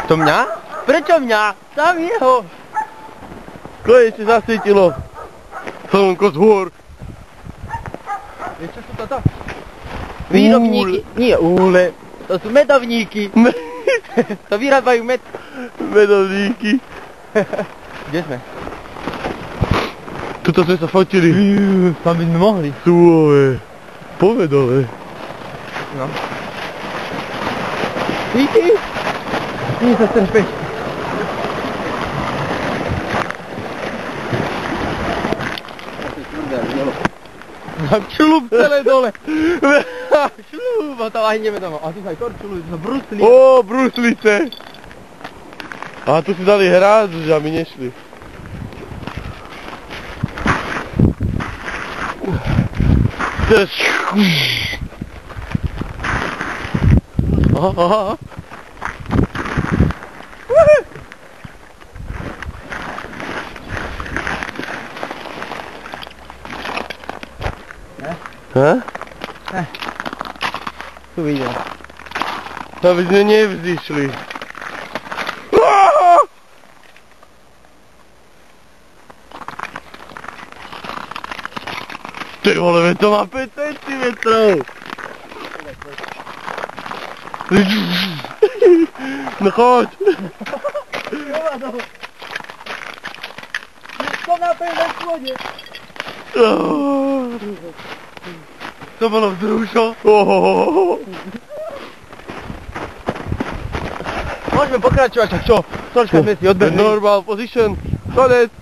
To mňa? Prečo mňa? Tam jeho. Konečne zasvietilo. Slnko z hôr. Vieš, čo sú toto? Výrobníky. Nie úle. To sú medovníky. To vyrábajú med. Medovníky. Kde sme? Tuto sme sa fotili. Tam by sme mohli. Súové. Povedole. No. Díky. Nie sa strpeš. Tak šľub celé dole. Šľub, a tam aj ideme domov. A tu sa aj korčulujú, to brusli. Ó, bruslice. A tu si dali hrať, že my nešli. Aha, aha. Ha? Tu vidím. Aby sme nevzýšli. Ty vole, veď to má 5 cm. No choď. Som na pevnej pôde. To bolo vzrušo. Môžeme pokračovať, čo? Troška sme si odbehli. Normal position. Konec.